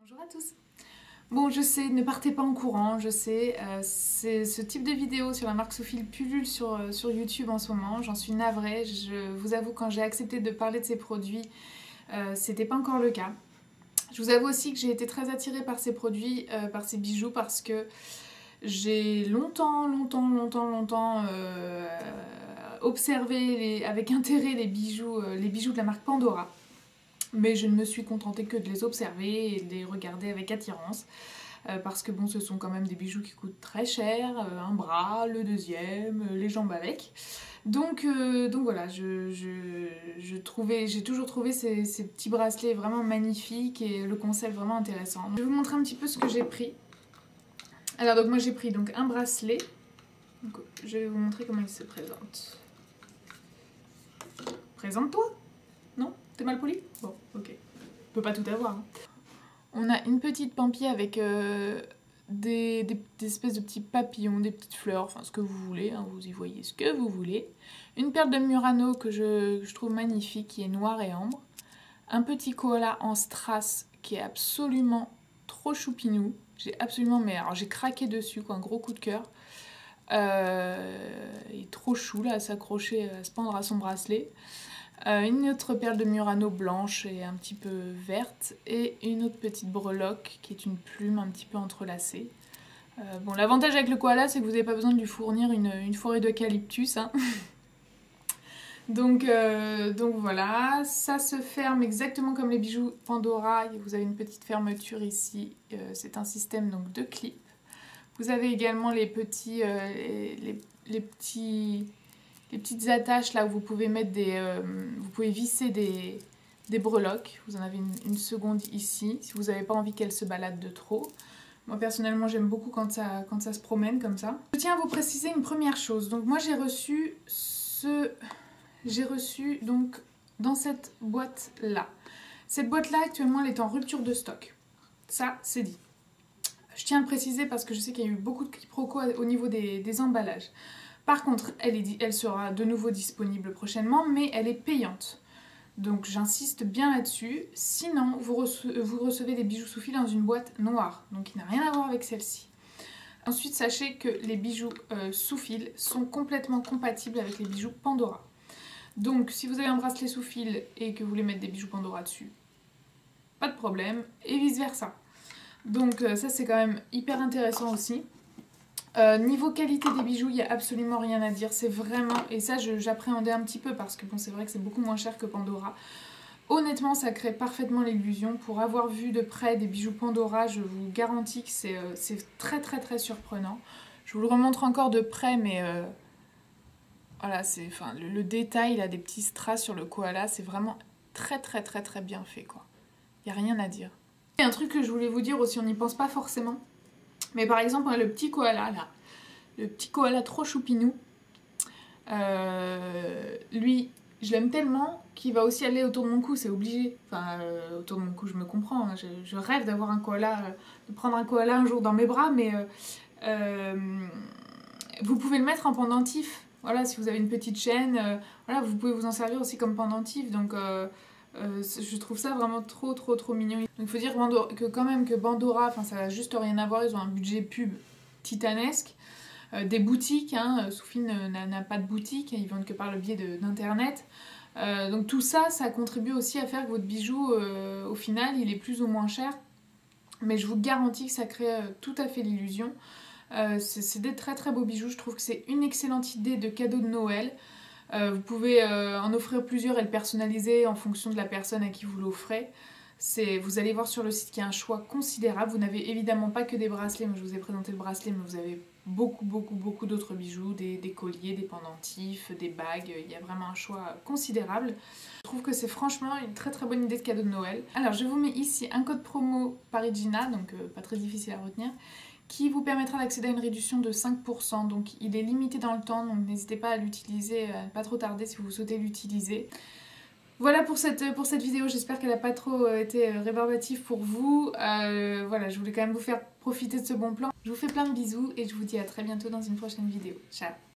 Bonjour à tous. Bon, je sais, ne partez pas en courant, je sais, ce type de vidéo sur la marque Soufil pullule sur YouTube en ce moment, j'en suis navrée, je vous avoue quand j'ai accepté de parler de ces produits, c'était pas encore le cas. Je vous avoue aussi que j'ai été très attirée par ces produits, par ces bijoux, parce que j'ai longtemps observé avec intérêt les bijoux de la marque Pandora. Mais je ne me suis contentée que de les observer et de les regarder avec attirance. Parce que bon, ce sont quand même des bijoux qui coûtent très cher, un bras, le deuxième, les jambes avec. Donc voilà, j'ai toujours trouvé ces petits bracelets vraiment magnifiques et le concept vraiment intéressant. Je vais vous montrer un petit peu ce que j'ai pris. Alors donc moi j'ai pris donc un bracelet. Donc, je vais vous montrer comment il se présente. Présente-toi! Non? T'es mal poli? Bon, ok. On peut pas tout avoir. Hein. On a une petite pampille avec des espèces de petits papillons, des petites fleurs, enfin ce que vous voulez, hein, vous y voyez ce que vous voulez. Une perle de Murano que je trouve magnifique, qui est noire et ambre. Un petit koala en strass qui est absolument trop choupinou. J'ai absolument, mais alors j'ai craqué dessus, quoi, un gros coup de cœur. Il est trop chou là à s'accrocher, à se pendre à son bracelet. Une autre perle de Murano blanche et un petit peu verte, et une autre petite breloque qui est une plume un petit peu entrelacée. Bon, l'avantage avec le koala, c'est que vous n'avez pas besoin de lui fournir une forêt d'eucalyptus. Hein. donc voilà, ça se ferme exactement comme les bijoux Pandora. Vous avez une petite fermeture ici, c'est un système donc de clips. Vous avez également les petites attaches là où vous pouvez mettre vous pouvez visser des breloques. Vous en avez une seconde ici, si vous n'avez pas envie qu'elle se balade de trop. Moi personnellement j'aime beaucoup quand ça se promène comme ça. Je tiens à vous préciser une première chose. Donc moi j'ai reçu donc dans cette boîte là. Cette boîte là actuellement elle est en rupture de stock. Ça c'est dit. Je tiens à le préciser parce que je sais qu'il y a eu beaucoup de quiproquos au niveau des emballages. Par contre, elle sera de nouveau disponible prochainement, mais elle est payante. Donc j'insiste bien là-dessus. Sinon, vous recevez des bijoux Soufil dans une boîte noire, donc qui n'a rien à voir avec celle-ci. Ensuite, sachez que les bijoux Soufil sont complètement compatibles avec les bijoux Pandora. Donc si vous avez un bracelet Soufil et que vous voulez mettre des bijoux Pandora dessus, pas de problème, et vice-versa. Donc ça c'est quand même hyper intéressant aussi. Niveau qualité des bijoux, il n'y a absolument rien à dire, c'est vraiment, et ça j'appréhendais un petit peu parce que bon c'est vrai que c'est beaucoup moins cher que Pandora. Honnêtement ça crée parfaitement l'illusion. Pour avoir vu de près des bijoux Pandora, je vous garantis que c'est très surprenant. Je vous le remontre encore de près, mais voilà, le détail là, des petits strass sur le koala, c'est vraiment très bien fait quoi. Il n'y a rien à dire. Et un truc que je voulais vous dire aussi, on n'y pense pas forcément. Mais par exemple, le petit koala là, le petit koala trop choupinou, lui, je l'aime tellement qu'il va aussi aller autour de mon cou, c'est obligé. Enfin, autour de mon cou, je me comprends, hein, je rêve d'avoir un koala, de prendre un koala un jour dans mes bras, mais vous pouvez le mettre en pendentif. Voilà, si vous avez une petite chaîne, voilà, vous pouvez vous en servir aussi comme pendentif, donc... je trouve ça vraiment trop mignon. Donc il faut dire que quand même que Pandora, enfin ça n'a juste rien à voir, ils ont un budget pub titanesque. Des boutiques, hein, Soufil n'a pas de boutique, ils vendent que par le biais d'internet. Donc tout ça, ça contribue aussi à faire que votre bijou, au final, il est plus ou moins cher. Mais je vous garantis que ça crée tout à fait l'illusion. C'est des très beaux bijoux, je trouve que c'est une excellente idée de cadeau de Noël. Vous pouvez en offrir plusieurs et le personnaliser en fonction de la personne à qui vous l'offrez. Vous allez voir sur le site qu'il y a un choix considérable. Vous n'avez évidemment pas que des bracelets, moi je vous ai présenté le bracelet, mais vous avez beaucoup d'autres bijoux, des colliers, des pendentifs, des bagues. Il y a vraiment un choix considérable. Je trouve que c'est franchement une très bonne idée de cadeau de Noël. Alors je vous mets ici un code promo Parigina, donc pas très difficile à retenir, qui vous permettra d'accéder à une réduction de 5%. Donc il est limité dans le temps, donc n'hésitez pas à l'utiliser, pas trop tarder si vous souhaitez l'utiliser. Voilà pour cette vidéo, j'espère qu'elle n'a pas trop été rébarbative pour vous. Voilà, je voulais quand même vous faire profiter de ce bon plan. Je vous fais plein de bisous et je vous dis à très bientôt dans une prochaine vidéo. Ciao!